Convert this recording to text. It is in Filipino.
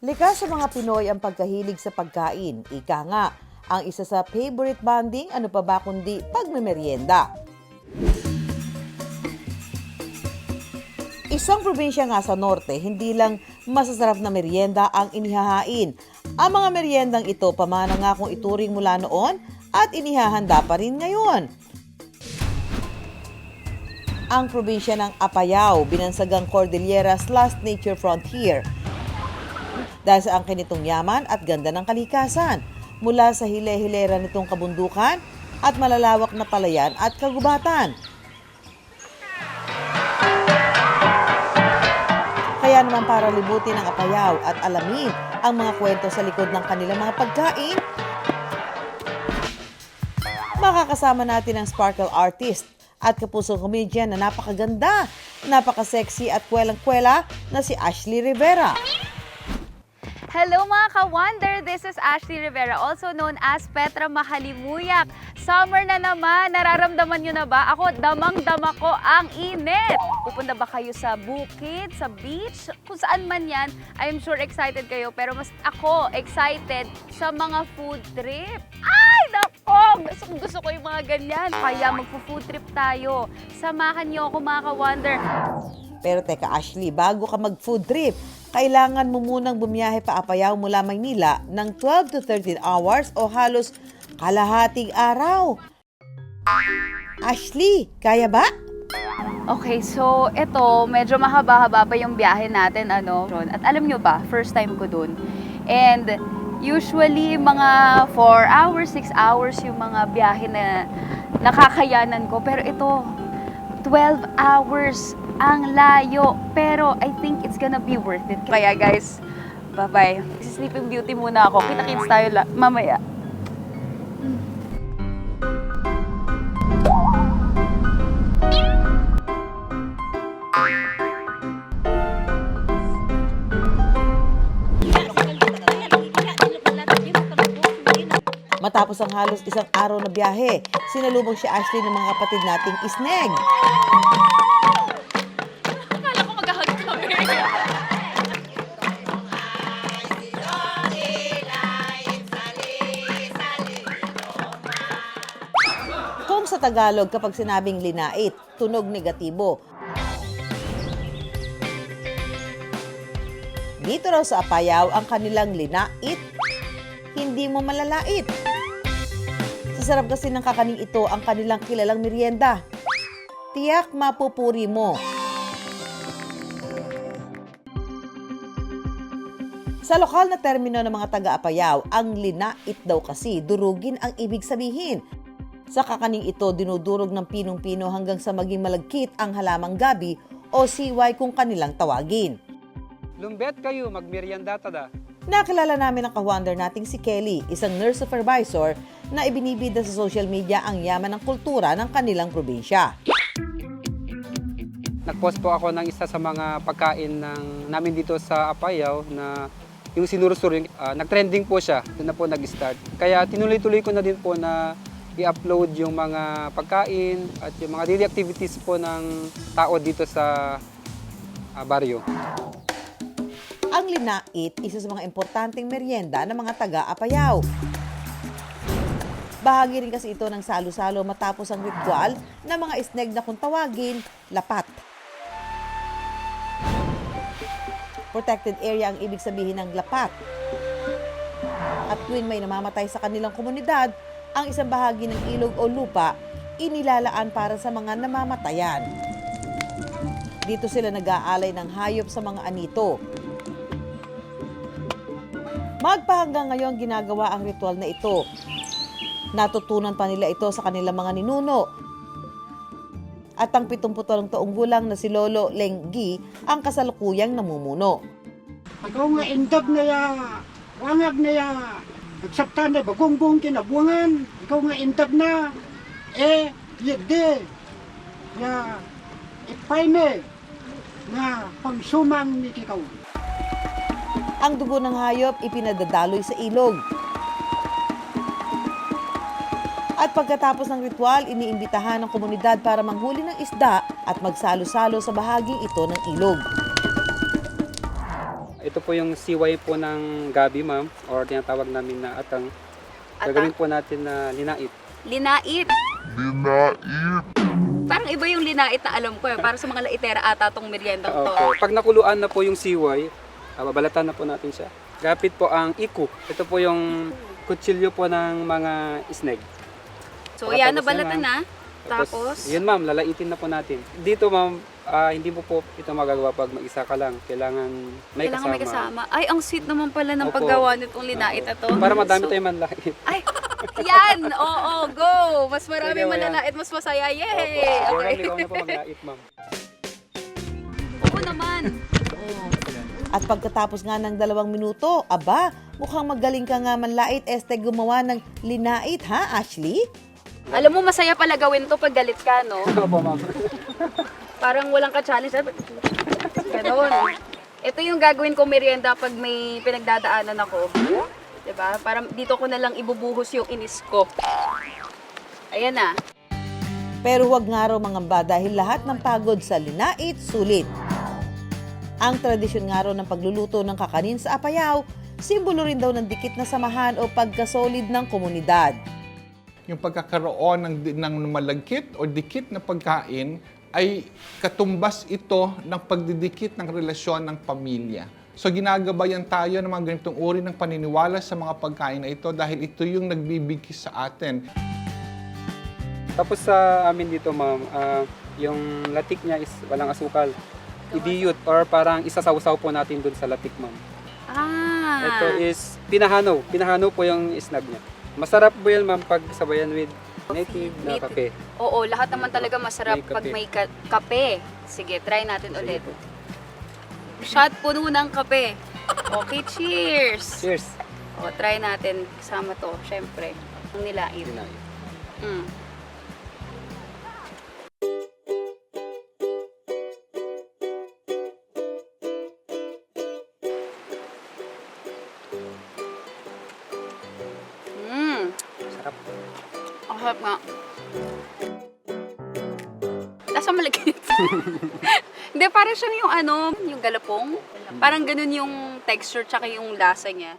Likas sa mga Pinoy ang pagkahilig sa pagkain. Ika nga, ang isa sa favorite bonding, ano pa ba kundi pagmemeryenda. Isang probinsya nga sa norte, hindi lang masasarap na merienda ang inihahain. Ang mga meryendang ito pamana nga kung ituring mula noon at inihahanda pa rin ngayon. Ang probinsya ng Apayao, binansagang Cordilleras Last Nature Frontier. Dahil sa angkin nitong yaman at ganda ng kalikasan, mula sa hile-hilera nitong kabundukan at malalawak na palayan at kagubatan. Kaya naman para libutin ang Apayao at alamin ang mga kwento sa likod ng kanilang mga pagkain, makakasama natin ang sparkle artist at kapusong comedian na napakaganda, napaka-sexy at kwelang-kwela na si Ashley Rivera. Hello mga ka-wonder! This is Ashley Rivera, also known as Petra Mahalimuyak. Summer na naman, nararamdaman nyo na ba? Ako, damang-dama ko ang init! Pupunta ba kayo sa bukid, sa beach? Kung saan man yan, I'm sure excited kayo. Pero mas ako excited sa mga food trip. Ay, nako! Gusto ko yung mga ganyan. Kaya magpo-food trip tayo. Samahan nyo ako mga ka-wonder. Pero teka Ashley, bago ka mag-food trip, kailangan mo munang bumiyahe pa Apayao mula Maynila ng 12 to 13 hours o halos kalahating araw. Ashley, kaya ba? Okay, so ito, medyo mahaba-haba pa yung biyahe natin, ano. At alam nyo ba, first time ko dun. And usually, mga 4 hours, 6 hours yung mga biyahe na nakakayanan ko. Pero ito, 12 hours ang layo. Pero I think it's gonna be worth it. Kaya guys, bye-bye. Sleeping Beauty muna ako. Kita-kits tayo mamaya. Matapos ang halos isang araw na biyahe, sinalubong si Ashley ng mga kapatid nating isneg. Akala ko mag-hug kami. Kung sa Tagalog kapag sinabing linait, tunog negatibo. Dito raw sa Apayao ang kanilang linait, hindi mo malalait. Sa sarap kasi ng kakaning ito ang kanilang kilalang merienda. Tiyak mapupuri mo. Sa lokal na termino ng mga taga-Apayao, ang linait daw kasi durugin ang ibig sabihin. Sa kakaning ito, dinudurog ng pinong-pino hanggang sa maging malagkit ang halamang gabi o siway kung kanilang tawagin. Lumbet kayo, magmerienda tada. Nakilala namin ang ka-wonder nating si Kelly, isang nurse supervisor na ibinibida sa social media ang yaman ng kultura ng kanilang probinsya. Nag-post po ako ng isa sa mga pagkain namin dito sa Apayao na yung sinurusuro. Nag-trending po siya, doon na po nag-start. Kaya tinuloy-tuloy ko na din po na i-upload yung mga pagkain at yung mga daily activities po ng tao dito sa baryo. Ang linait, isa sa mga importanteng merienda ng mga taga-Apayao. Bahagi rin kasi ito ng salo-salo matapos ang ritual ng mga isneg na kung tawagin, lapat. Protected area ang ibig sabihin ng lapat. At tuwing may namamatay sa kanilang komunidad, ang isang bahagi ng ilog o lupa, inilalaan para sa mga namamatayan. Dito sila nag-aalay ng hayop sa mga anito. Magpahanggang ngayon ginagawa ang ritual na ito. Natutunan pa nila ito sa kanilang mga ninuno. At ang 78 taong gulang na si Lolo Lenggi ang kasalukuyang namumuno. Ikaw nga intab na ya, wangag na ya, nagsapta na bagong kinabuangan. Ikaw nga intab na, yede, ya, ipayme, na pagsumang ni kikaw. Ang dugo ng hayop ipinadadaloy sa ilog. At pagkatapos ng ritual, iniimbitahan ng komunidad para manghuli ng isda at magsalo-salo sa bahaging ito ng ilog. Ito po yung siway po ng gabi, ma'am, or tinatawag namin na atang. Gagawin po natin na linait. Linait. Parang iba yung linait na alam ko eh. Para sa mga laitera ata tong meriendang to. Okay. Pag nakuluan na po yung siway, babalatan na po natin siya. Gapit po ang iku. Ito po yung kutsilyo po ng mga isneg. So yan, Tapos nabalatan yan, na. Tapos, yun ma'am, lalaitin na po natin. Dito ma'am, hindi mo po ito magagawa pag mag-isa ka lang. Kailangan may kailangan kasama. may kasama. Ay, ang sweet naman pala ng Opo. paggawa nitong linait na to. Para madami So, tayong manlait. Ay, yan! Oo, go! Mas maraming Sige, Waya. malalait, mas masaya. Yay! Sige, Okay. ma'am, ikaw na po maglait ma'am. Oo naman. At pagkatapos nga ng 2 minuto, aba, mukhang magaling ka nga manlait, este gumawa ng linait, ha, Ashley? Alam mo, masaya pala gawin to pag galit ka, no? Opo ma'am. Parang walang ka-challenge. Ganon. Ito yung gagawin ko merienda pag may pinagdadaanan ako. Diba? Parang dito ko na lang ibubuhos yung inis ko. Ayan na. Pero huwag nga raw mangamba dahil lahat ng pagod sa linait, sulit. Ang tradisyon nga raw ng pagluluto ng kakanin sa Apayao, simbolo rin daw ng dikit na samahan o pagkasolid ng komunidad. Yung pagkakaroon ng malagkit o dikit na pagkain ay katumbas ito ng pagdidikit ng relasyon ng pamilya. So ginagabayan tayo ng mga ganitong uri ng paniniwala sa mga pagkain na ito dahil ito yung nagbibigkis sa atin. Tapos sa amin dito ma'am, yung latik niya is walang asukal. Idiyot or parang isasawsaw po natin dun sa latik ma'am. Ah. Ito is pinahano. Pinahano po yung isnag niya. Masarap po yan ma'am pag sabayan with native na kape. Oo, lahat naman talaga masarap May pag kape. may kape. Sige, try natin Sige ulit. po. Shot puno ng kape. Okay, cheers! Cheers! O, try natin kasama to, syempre. Ang nilait. Dinay. Mm. Sarap. Ang sarap nga. Lasa malagkit. Hindi, parang siyang yung ano, yung galapong. Parang ganun yung texture tsaka yung lasa niya.